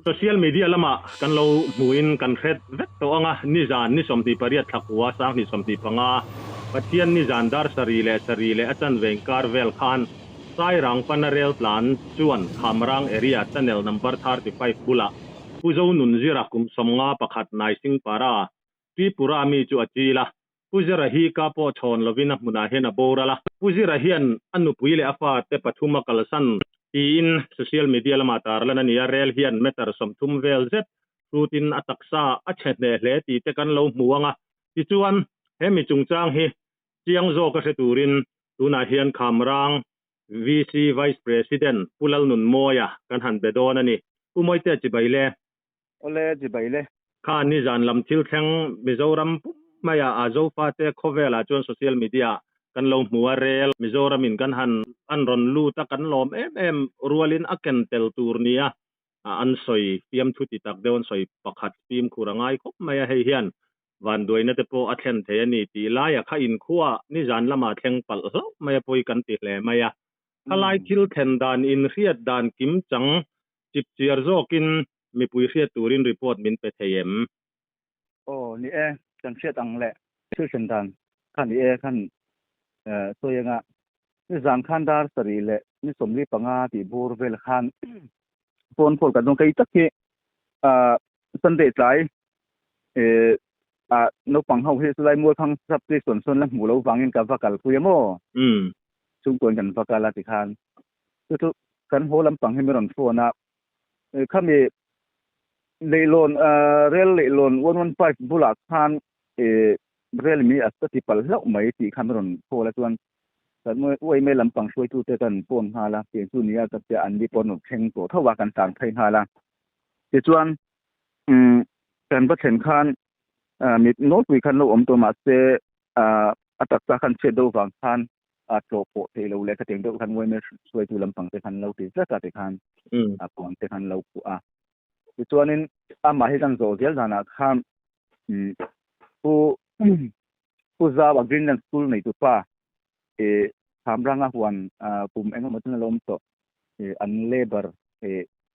social media lama kan lo muin kan khet vet to anga ni jan ni somti pariat thakwa sang ni somti panga pathian ni jandar sari le achan vengkar vel khan sai rang panarel plan chuan khamrang area channel number 35 bula puzo nun zira kum somnga pakhat nai sing para tripura mi chu achila puzira hi ka po thon lovina muna hena borala puzira hian anu puile afa te pathuma kalsan in social media lama tarlana ni rel hian meter somthum vel zet rutin ataksa achhne hle ti te kan lo muanga ti chuan hemi chungchang hi chiang zo ka seturin tuna hian khamrang VC Vice President Pulal Nun Moya kan han bedon ani umoite chibaile ole chibaile kha ni jan lam thil theng Mizoram maya azo fa te khovela chon social media kan lo muarel Mizoram in kan han an ron lu ta kan lom em rualin aken tel turnia an soi piam thuti tak deon soi pakhat pim khurangai khop maya hei hian van doina te po athen the ani ti la ya kha in khuwa ni jan lama thleng pal ho maya poi kan ti hle maya halai thil then dan in riat dan kim chang chip chiar zokin mi pui riat turin report min pe theyem ni kan riat ang le thil then dan khan ni khan soyanga ni jan khan dar sari le ni somli panga ti bor vel khan pon phol kan kai takhi sunday tlai no pang hau he sulai mol phang sap ti son la mu lo wangin ka vakal kuyamo chung kon kan vakala ti khan tu kan holam pang he meron phona khami leilon rel leilon 115 bulak khan rel mi astati pal lau mai ti khamron phola chuan kan moi oi me lampang soi tu te kan pon hala pe chu nia ka te an di pon theng to thawa kan sang thai hala ti chuan kan ba then khan mi no tui khan lo om to ma se atak ta khan che do wang khan to po te lo le ka teng do khan moi me soi tu lampang te khan lo ti sa ka te khan pon te khan lo ku ti chuanin ma hi kan zo gel dana khan pu za wa greenland school nei tu pa khamranga huan pum enga matna lom to an labor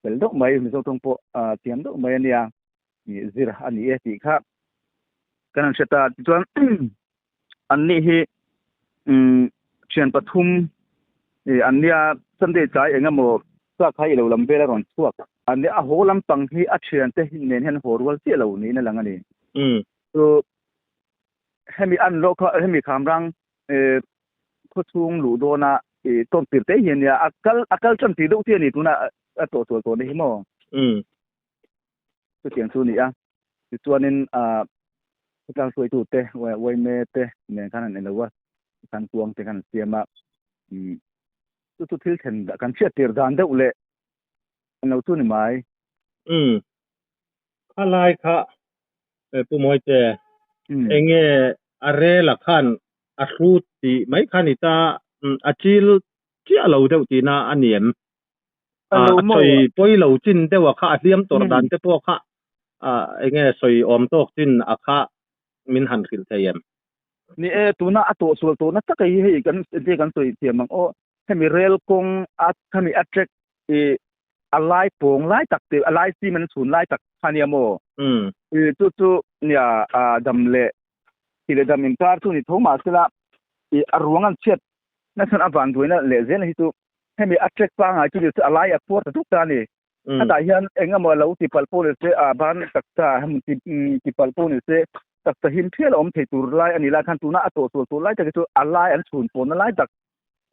pel dok mai mi zo tong po tiam dok mai ania zira ani ti kha kan cheta chuan anni hi chian pathum ania sunday chai enga mo sa khai lo lam bela ron chuak ani a holam pang hi a thian te nen hen horwal che lo ni na langani so hemi an lo kha hemi khamrang khu chung lu do na tom tir te hian ya akal cham ti do ti ni tuna to ni mo so tiang chu ni ti chuanin tang soi tu te wai me te nen kan an lo wa kan tuang te kan siama tu thil then kan chia tir dan de ule an lo tu ni mai alai kha pu moi te enge are la khan asut ti mai khanita achil chia lo deu ti na aniem soi poi lo chin te wa kha atliam tor dan te po kha enge soi om tok chin akha min han khil thayem ni tuna ato sol to na takai he kan te kan soi tiamang hemi rel kong khami attract alai pong lai takte alai si man sun lai tak khania mo tu nia damle tile dam in kar tu ni thoma sela arwangan chet na san avan duina le zen hi tu hemi attract pa nga chu alai aport tu ta ni ada hian enga mo lo ti palpol se ban takta ham ti palpol se takta him thiel om thei tur lai ani la khan tu na ato sol tu lai ta chu alai an sun pon lai tak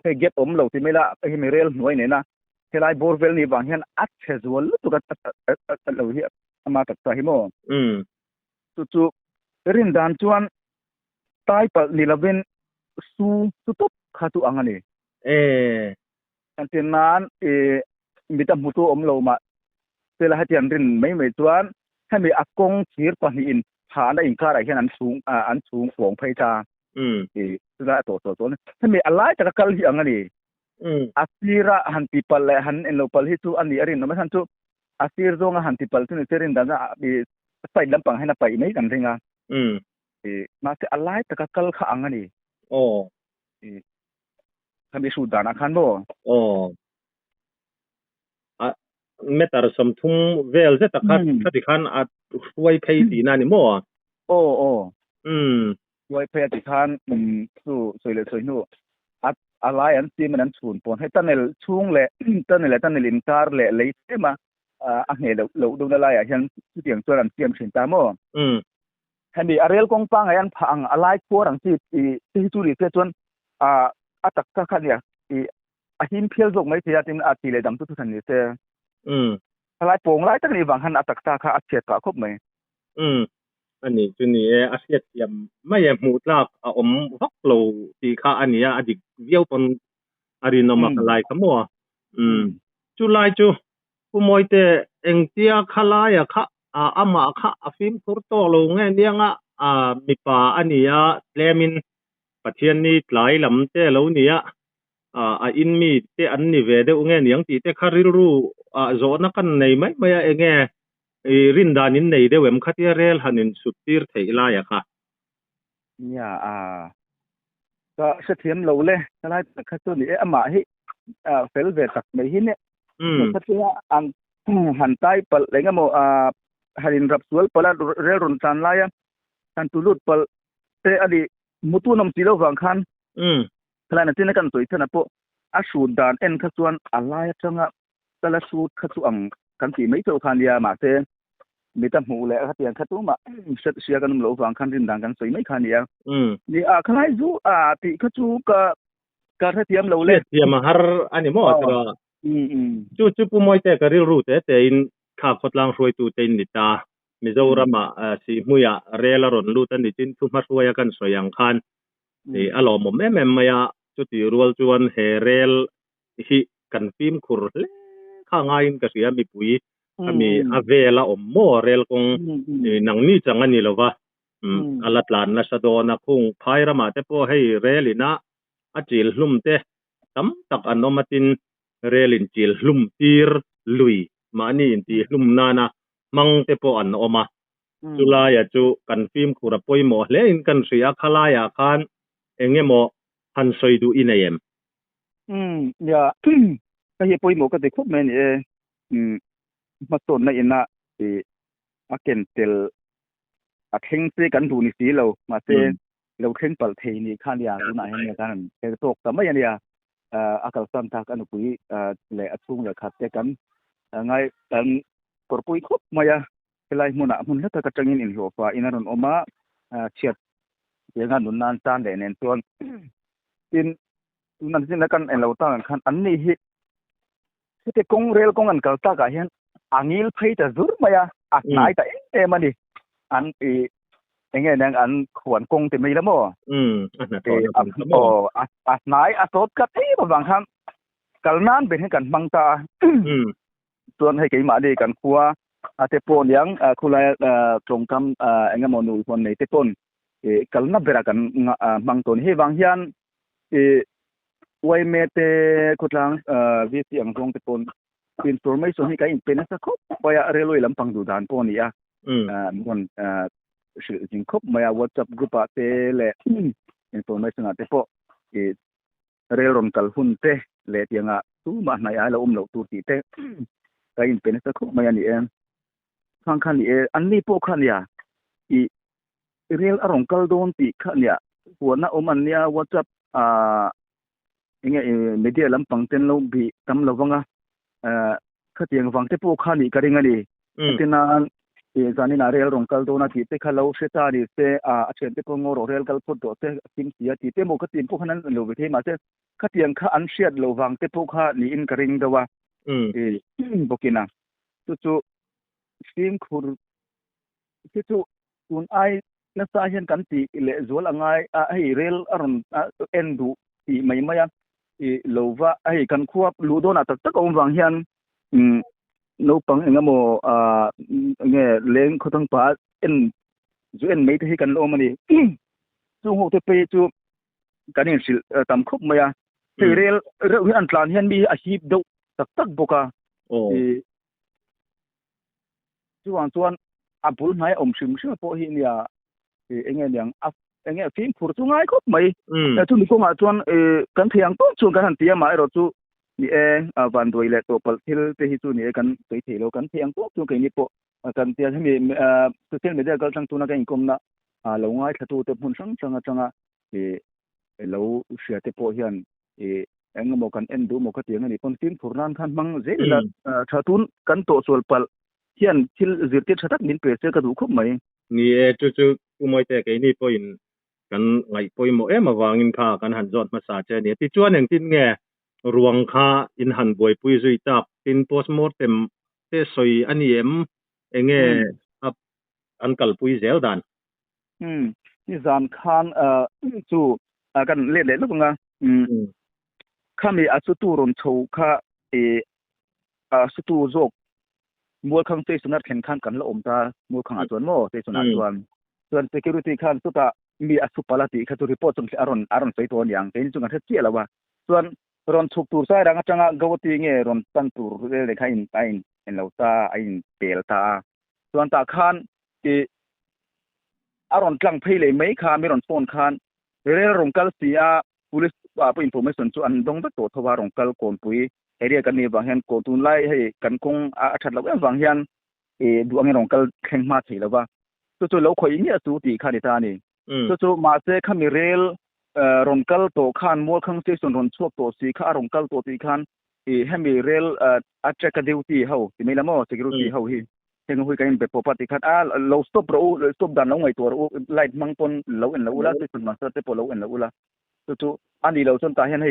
he get om lo ti mela hemi rel noi ne na helai borvel ni bang hian at casual tu ka lo hi ama takta hi mo tu rin dan chuan tai pa ni lovin su top khatu angani antenan mitam mutu om lo ma sela hatian rin mai chuan hemi akong thir pa ni in tha na in kara hian an chung wong phai ta la to hemi alai ta kal hi angani asira han people le han en local hi tu ani arin no han tu asir zonga han people tu ni serin dana bi sai lampang hena pai nei kan ringa ma se alai ta kal kha angani kami su dana khan bo เมตรสมทุมเวลจะตะคัดคติคันอาจช่วยเพตีนานี่หมอโอ้ช่วยเพติคันสู้สวยเลยสวยนูอะไรอันที่มันสูญปนให้ตั้งในช่วงแหละตั้งในลินการแหละเลยใช่มั้ยเห็นเราดูอะไรเห็นเสียงตัวนั้นเสียงสินตามให้มีอะไรกงฟังให้อันพังอะไรพวกทั้งที่จุลิเสียจนตักคันเนี่ยหิมเพียลจงไม่ที่จะอาทิเลยดำทุกทันนี่เสียอะไรโป่งไรตั้งในบางหันตักค่ะอาเชียตครบไหมอันนี้จุนี่อาเซียเทียมไม่หมูลากฮักโลที่ค่าอันนี้อดิเวียวปนอารินอมักลายคำว่าจุลายจุผู้มวยเตเองเตียคลายค่ะอามาค่ะฟิล์มคุรโตลงเนียงมีป่าอันนี้เลมินประเทศนี้หลายลำเตเหล่านี้อินมีเตอันนี้เวเดงเนียงที่เตคาริรูโซนักันในไหมไม่เองรินดานินในเดเวมคัตยาเรลหันินสุดทีร์เทอิลายค่ะเนี่ยก็เสถียรเราเลยอะไรคัตตัวนี้มาให้เฟลเวตักไม่หินเนี่ยคัตยาอันหันใต้ปะอะไรเงี้ยโมหันินรับสวลปะละเรลรุนซันลายทันตุลุดปะเตอดีมุตุนมซิโลฟังคันขณะนั้นที่นักการตัวอีกท่านพวกสูดดานคัตส่วนอะไรจังแต่ละสูตรคัตส่วนกันที่ไม่เท่าคันเดียมาเตมีแต่หูและคัตอย่างคัตตัวมาเสียกันโลฟังคันรินดังกันสวยไม่คันเดียนี่คล้ายจูที่คัตจูก็เทียมเราเลยเทียมหาอันนี้หมดก็จูปุมอยแต่ก็รู้แต่อินข้าขดลางรวยตูเตนนิตามิโซรามาสิมุยเรลรอนลูตันนิจินทุมาสวยกันสวยอย่างคันนี่อารมณ์แม่มายาจุดที่รัวจวนเฮเรลฮิกันฟิล์มคุรเลข้างไงก็เสียมีปุ๋ยมีเวลาโมเรลคงหนังนี้จังอันนี้แล้ววะอลัดลานนัสโดนักคงพายรามาเตโปให้เรลินะอจิลลุ่มเตตั้มตักอันอมาตินเรลินจิลลุ่มตีร์ลุยมานี่อินตีลุ่มนานะมังเตโปอันอมาจุลายจูกันฟิล์มคุระปอยโมเลอินกันเสียคลายอาคารเองโมหันซอยดูอินเอ็มอย่าก็เฮปอยโมก็ได้ครบแม่นี่มาต้นในอินะอาเกนเตลเข่งเสกันดูนี่สิเรามาเซเราเข่งปัลเทนี่คันยาตุนาเห็นกันแต่ตกแต่ไม่เนี่ยอากาศสันทักอันปุยและอัตุงและขัดกันไงตันปรปุยครบมายาเวลามุนะมันก็กระจังอินหัวฟ้าอินารุนออกมาเฉียดอย่างนั้นนุนนานตานเดนส่วนอินนั่นสินะกันเราตั้งคันอันนี้ที่กงเรลกงอันเก่าตากะเห็นangil phai ta zur maya nai ta mani an enge nang an khwan kong te mai lamo nai asot ka ti bang han kalnan ben kan mangta tuan hai kai ma de kan khua ate pon yang khulai trongkam enga monu pon nei te pon kalna bera kan mangton he wang hian wai mete khutlang vi tiang rong te pon information ni kai pen sa khop boya reloi lampang du dan pon ya mon jing khop maya whatsapp group ate le information ate po relon kal hun te le tianga tu ma na ya lo lo tu ti te kai pen sa khop maya ni khang khan ni an ni po khan ya rel arong kal don ti khan ya huana oman ya whatsapp inge media lampang ten lo bi tam lo wanga khatiang wang te po khani karingani tina zani na rel rongkal do na ti te khalo seta ri se a chen te po ngoro rel kal phot do te tim sia ti te mo khatin po khanan lo ve ma se khatiang kha an shiat lo wang te po kha ni in karing dawa bokina chu sim khur chu un ai na sa hian kan ti le zol angai ai rel aron endu ti mai maya lova ai kan khuap ludo na tak tak om wang hian no pang engamo nge leng khotang pa ju mei te kan lo mani chu ho te pe chu kanin sil tam khop maya rel wi an tlan hian mi a hip do tak tak boka chuan abul nai om sim po hi nia enge yang enge film phur chu ngai khop mai chu ni ko ma chuan kan thiang to chu kan han tia mai ro chu นี่วันโดยและตัวปลทิลเตหิตุนี่กันสวยเทโลกันเพียงพวกตัวกันนี่ปอกันเตียให้มีโซเชียลมีเดียก็จังตัวนักอินคมนะเราง่ายถ้าตัวเต็มหุ่นจังเราเสียเตปอเฮียนงโมกันเอ็นดูโมกเตียงนี่ปนตินฟุรนันคันมังเจละถ้าตุนกันโตสวลปลเฮียนทิลจิรติชัดนินเปเซก็ดูคุบไหมนี่จู่ๆกูมอยแต่ไกนี่ปอยกันไงปอยโมมาวางินค่ากันหันจอดมาสาเจเนี่ยที่จวนอย่างที่แง่รวงค่าอินหันบวยปุยจุยตับตินโพสมอร์เต็มเตสอยอันนี้เงอันกัลปุยเซลดันนี่จานคานจู่กันเล่ลูกงาข้ามีอาสุตูรนโชค่าสุตูโจกมัวคังเตสุนัดแข่งขันกันละอมตามัวคังอาจวนโมเตสุนัดส่วน security คันสุตามีอสุปาลติคัตุรีพอร์ตส่งอารอนไซตัวอย่างเป็นจุงกันเฮ็ดเจียละว่าส่วนรอนสุกตูร์ไซดังจังกาวติเงรอนตันตูร์เลคาอินไตน์เอ็นลาวตาอินเปลตาส่วนตาคันที่อารอนกลางเพลไม่คามีรอนโฟนคันเรรองกัลเสียpolice apa information chu an dong ba to thowa rongkal kon pui area kan ni bang hian ko tun lai hei kan kong a that lo bang hian du ang rongkal kheng ma thila ba chu lo khoi ni chu ti khani ta ni chu ma se khami rel rongkal to khan mo khang se son ron chok to si kha rongkal to ti khan hemi rel attract duty ho ti me lamo security ho hi teng hui kain be popati khat lo stop dan lo ngai to light mang pon lo en lo la se sun master te po lo en lo la chuอันนี้เราจนตาเห็นให้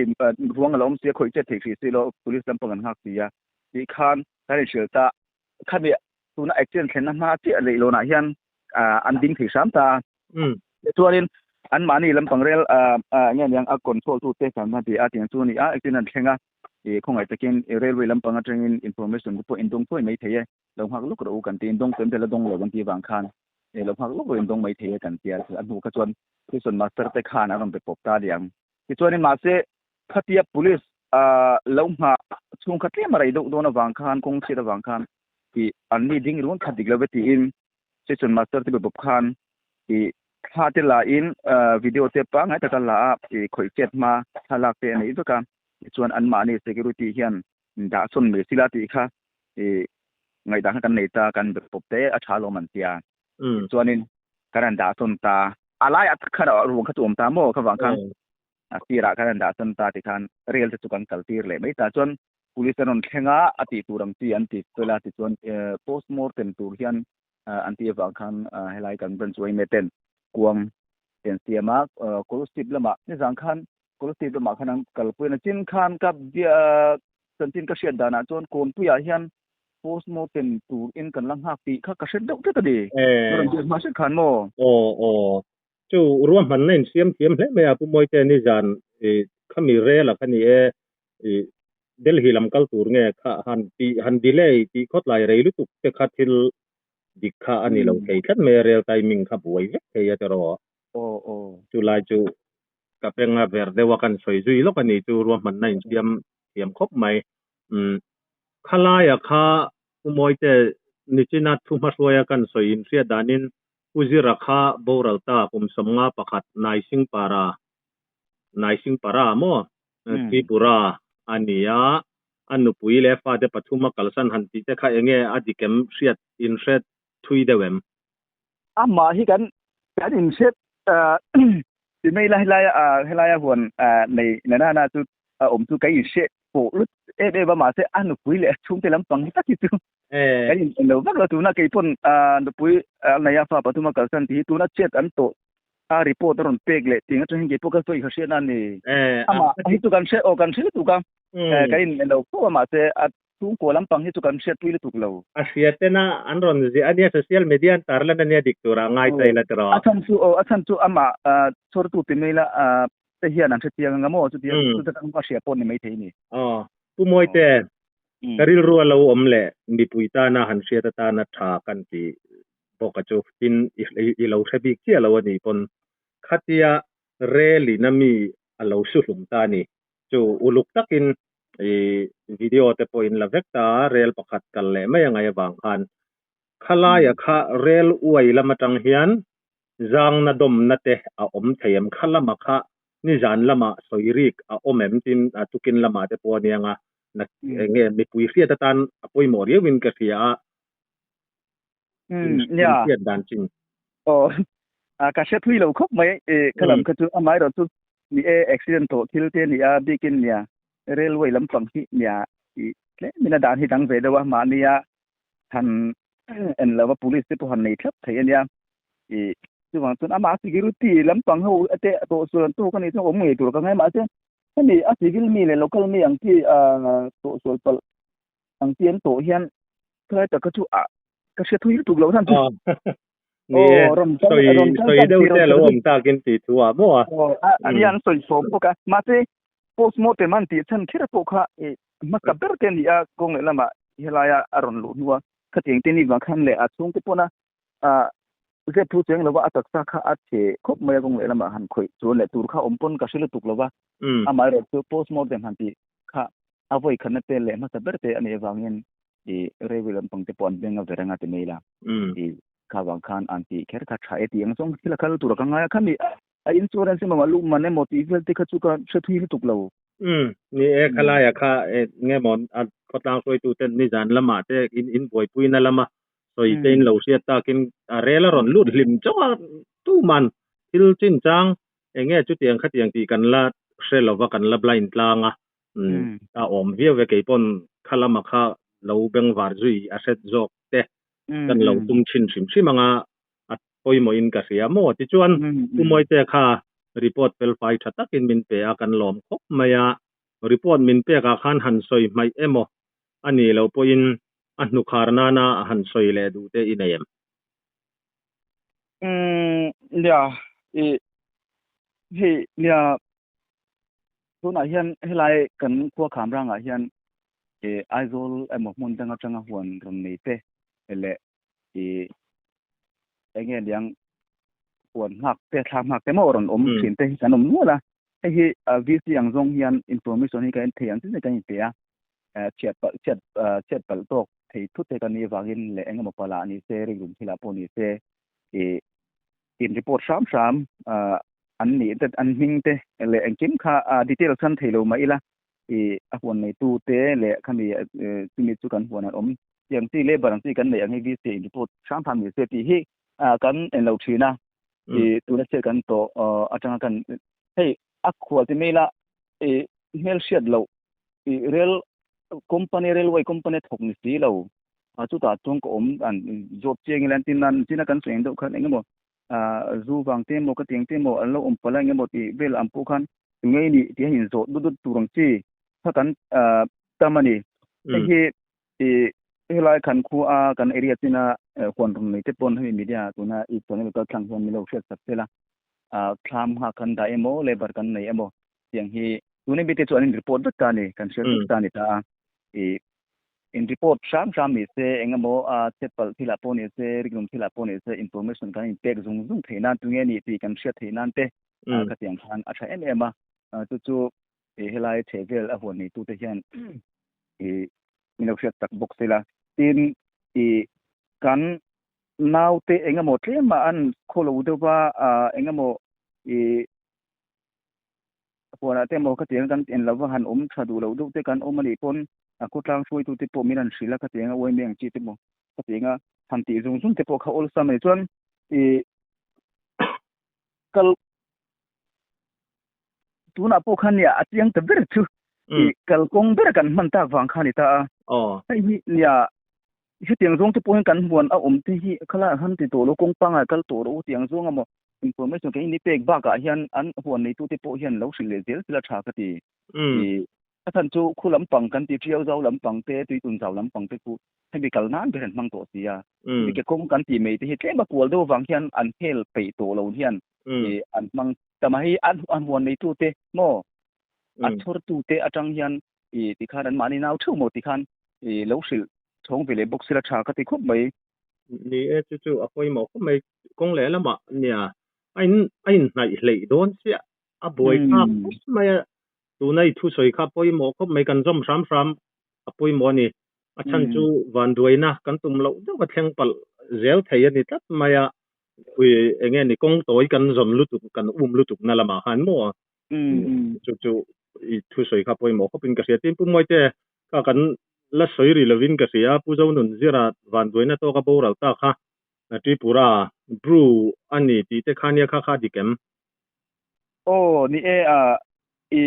รวงเราเสียข่อยเจ็ดถีสิเรา police ลำปางหักเสียที่คันได้เชื่อตาคันเนี่ยตัวน่ะ action เห็นมาที่อะไรโลน่ะเห็นอันดิ้งถี3ตาตัวนี้อันมานี่ลำปางเรลเนี่ยยังคอนโทรลตัวเตกันมาที่ที่ตัวนี้ action นั่นเห็นอ่ะคงไอ้ตะกินเรลเวลำปางจังอิน information ก็พออินดงตัวไม่เที่ยเราหักลูกเรากันที่อินดงเต็มแต่ละดงเรากันที่บางคันเราหักลูกอินดงไม่เที่ยกันที่อันบุกชวนที่ส่วนมาสเตอร์เตคานอารมณ์ไปปบตาเดียงที่ตัวนี้มาเสขัดเยียบ police ลงมาช่วงขัดเยียบอะไรโดนวางคันคงเสียดวางคันที่อันนี้ดิ้งรุ่นขัดดิกเลเวทีอินที่ส่วนมาสเตอร์ที่ไปปบคันที่ถ้าที่ลาอินวิดีโอเทปปังให้ตะกันลาที่ข่อยเจ็ดมาถ้าลักเตนนี่ตัวกันส่วนอันมานี่ security เฮียนด่าส่วนเมสิลาติค่ะไงด่ากันในตากันแบบปบเตะอาชาโลมันเตียส่วนนี้การด่าส่วนตาอะไรอัดขัดรวงขัดตัวมตาโม่ขวางคันtira kan da san ta ti khan real te chukan kaltir le mai ta chon police non khenga ati turam ti an ti tola ti chon post mortem tur hian anti wa khan helai kan ban choi meten kuang ten siama kolostip lama ni jang khan kolostip lama khanang kalpuina chin khan kap dia santin ka shen dana chon kon puya hian post mortem tur in kan lang hak ti kha ka shen dok ta di ron je ma se khan moจูรวมมันเล่นเสียมเละไม่อาปุมอยแต่นี่จานข้ามีเรล่ะคันนี้เดลฮีลำกัลตูร์ไงค่ะหันดีเลยที่คดลายเรลุตุกแต่คัดทิลดิค่าอันนี้เราใช้คันไม่เรียลไทมิ่งขับไว้เฮียจะรอจูลายจูกับเป็นงาเวร์เดว่ากันสวยจุยแล้วคันนี้จูรวมมันเล่นเสียมครบไหมข้าลายค่ะปุมอยแต่นิจินัดทุมาสวยกันสวยอินเสียดานินuzi rakha boralta kumsamnga pakhat naising para mo tripura ania anupui le fa de pathuma kalsan hanti te kha enge adikem riat in ret thui dewem amma hi kan in set ti mai lai hon nei na tu tu kai se po lut e ba ma se anupui le chung te lam pang ta ki tu cái lâu bắt là tụi nó cái phun được bui này pha bắt tụi nó cái sản thì tụi nó chết ăn tổ report rồi peg lệ tiếng cho hình cái poker tôi khởi sự này ama hi tụi kan sẽ tụi kan cái lâu có mà sẽ tụi cô làm bằng hi tụi kan sẽ tụi tụi lâu asiate na an ron ji ania social media tar la na diktura ngai tai la tro athan chu ama chor tu ti mela te hian an thetiang ngamo chu ti tu ta ka share pon ni mai thei ni pu moi te karil ruwa lo omle ni puita na han sia ta na tha kan ti boka chu tin I lo thebik chia lo ni pon khatia reli nami alo su hlum ta ni chu uluk takin video te point la vekta rel pakhat kal le mai anga wang khan khala ya kha rel uai lama tang hian zang na dom na te a om thayam khala ma kha ni jan lama soirik a omem tin tukin lama te ponianga นักเงี้ยมีปุยเสียตันปุยหมอเรียวินกะเสียเนี่ยเสียดันจริงกะเชทุยเราครบไหมกะลำกะจุอามายเราตุมีaccident โตทิลเตนี่บิกินเนี่ยเรลเวย์ลำปังที่เนี่ยและมีนาดานที่ดังเวดว่ามาเนี่ยทันแล้วว่า police ที่หันในครับไทยเนี่ยซึ่งว่าตุนอามาสิกิรุตีลำปังเฮาเตโตส่วนตัวกันนี่ต้องมือตัวกันไงมาเจ้อันนี้สิกิลมีเลย local มีอย่างที่โตส่วนปอังเตียนโตเฮียนเพื่อแต่กะจุกะเชทุยถูกแล้วท่านนี่สวยเดาแต่ละอมตากินติตัวบ่อันนี้อันสวยสมปกะมาเต postmortem มันติฉันคิดปกะมากับเบิร์เกนนี่กงละมาเฮลายอารอนลุนัวกะติงตินี่บางคันเลยซุงติปนะเจ็บผู้เจงแล้วว่าอัตสักอาเจครบเมยกงเลยละมาหันคุยจวนเลยตูข้าอมปนกะสิลตุกแล้วว่ามายรถ postmortem หันติค่ะเอาไว้คันเตเลยมากับเบิร์เตอันนี้วางเงินเรวิลปังติปอนเบงเอาเวรงาติเมล่ะkawan anti kerka chae ti ang song sila kal tur ka nga khami insurance ma malu mane motive te khachu ka chethui tuklo ni khala ya kha nge mon khotang soi tu ten ni jan lama te in boy pui na lama soi ten lo sia ta kin rela ron lut lim chawa tu man til chin chang nge chu tiang kha tiang ti kan la sel wa kan la blind tlanga ta om vie ve ke pon khala ma kha lo beng war zui asset jok teกันเราตุ้มชินชิมังอะปอยมอินกะเสียหมอติจวนกุมอยแต่ค่ะรีพอร์ตเปลไฟทัตักินมินเปะกันหลอมคบมายารีพอร์ตมินเปะกะคันหันซอยไม่เอมอันนี้เราปอยนอันนุคารนานาหันซอยแลดูเตอินเยมเนี่ยเนี่ยตัวไหนเฮียนให้ไล่กันพวกขามร่างอ่ะเฮียนไอโซลหมกมุนจังจังหวนตรงนี้เตและเงี้ยยังปวนหักแต่ทำหักแต่มอรอนสินแต่กันนัวล่ะไอ้วิสิยังจงเฮียนอินฟอร์เมชันให้กันเทียงที่กันเปียเช็ดปลตกที่ทุกกันนี่วากินและเองก็ปลานี่เซริกุมที่ลาปนี่เซอินรีพอร์ตอันนี้แต่อันหิงเตและเองกิมค่าดีเทลสันเทโลมาอีละหวนในตู้เตและคันนี้ที่มีจุกันหวนอย่างที่เลบางที่กันในอย่างนี้วิสิรีพอร์ต3,000มีเซตีให้กันเราชีนะตัวนั้นเจอกันต่ออาจารย์กันเฮ้ยอักขวดที่ไม่ละเฮลเชียดเราเรลคอมพานีเรลไวคอมพานีถกนิสีเราจุดตัดตรงกับอันจบเชียงแลนตินันที่นักการเสียงดูกันเองก็จูบางเต็มโมกเตียงเต็มโมอันเราพลังเงี้ยโมที่เวลอัมพูกันตรงนี้ที่เห็นโจดุดตุรงจีถ้ากันตามันนี่เฮลายคันคูกันเอเรียที่น่ะคนตรงนี้ที่ปนให้มีเดียตัวน่ะอีกตัวนึงก็ทางคนมีโลกเสียสักเสละคลามหากันได้โมเลบาร์กันไหนโมเสียงที่ตัวนี้มีแต่ตัวนี้รีพอร์ตตานี่กันเชื่อตานี่ตาอินรีพอร์ต3มีเสเองโมเจ็ดปลที่ละปนนี่เสริกลุ่มที่ละปนนี่เสอินฟอร์เมชันกันเต็กซุงเทนันตัวนี้ที่กันเชื่อเทนันเตก็เสียงทางอาจจะมาจู่ๆเฮลายเทเวลหัวนี่ตัวเทียนมีโลกเสียตักบกเสละทีนกันนาวเตเองโมเทมาอันโคโลดูว่าเองโมพวกนั้นเตโมก็เตียงกันเอ็นแล้วว่าหันชาดูเราดูเตกันมันอีกคนกูทางช่วยตัวที่พวกมีนันศิลก็เตียงเอาไว้เมียงจีเตโมก็เตียงทันทีซุ่มเตพวกเขาอุลสามจวนกัลตัวน่ะพวกขันเนี่ยเตียงตะเบิดชูกัลกงเบิดกันมันตาฟังขันนี่ตาไอ้เนี่ยที่เตียงซงที่พวกกันหวนที่ขลาหันที่ตัวโลกงปังกัลตัวโลเตียงซงอ่ะมั้งอินโฟเมชันกันนี่เป็กบ้ากะเฮียนอันหวนในตัวที่พวกเฮียนเราสิเลเซลสิละชากะติถ้าท่านจูคู่ลำปังกันที่เที่ยวเจ้าลำปังเตตุยตุนเจ้าลำปังเตกูให้มีกัลนานเป็นมังตัวเสียมีเกคงกันที่ไม่ที่เฮ็ดแค่มากวลดูฟังเฮียนอันเฮลไปตัวเราเฮียนอันมังแต่มาให้อันหวนในตัวเตโมอันทอร์ตัวเตอาจังเฮียนที่คันมานี่นาวทูโมที่คันเราสิทงเวลบุกสิละชากะติคุบไม่นี่จู่ๆอ่ะปอยหมอก็ไม่กงแลละมะเนี่ยไอ้ไหนเลยโดนเสียอ่ะบ่อยครับไม่ตัวไหนทุสอยครับปอยหมอก็ไม่กันซ้ำอ่ะปอยหมอนี่อ่ะฉันจู่วันด้วยนะกันตุ่มเราจะว่าแทงปะเซลไทยนี่ตัดไม่อ่ะคุยเองนี่กงตัวกันจนลุตุกันลุตุนั่นละมาหันหมอจู่ๆอีทุสอยครับปอยหมอก็เป็นเกษตรที่ปุ่มไว้แต่ก ka kan la soiri lovin ka sia pu zo nun zira van doina to ka boral ta kha tripura bru ani ti te khania kha dikem ni i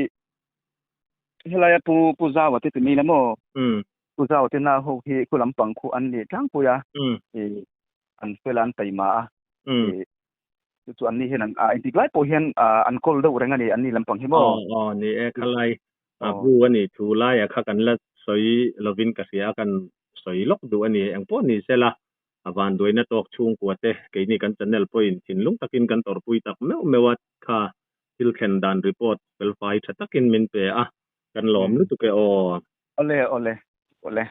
helaya pu zawa te mi la mo pu zawa te na ho hi ku lampang khu an ni tlang pu ya an felan taima chu an ni henan intik lai po hian an kol do renga ni an ni lampang hi mo ni khalai bru ani thu lai kha kan la soi lovin ka sia kan soi lok du ani ang po ni sela awan doina tok chung kuate ke ni kan channel point thin lung takin kan tor pui tak mewat kha til khen dan report pel fai thatakin min pe kan lom lu tu ke ole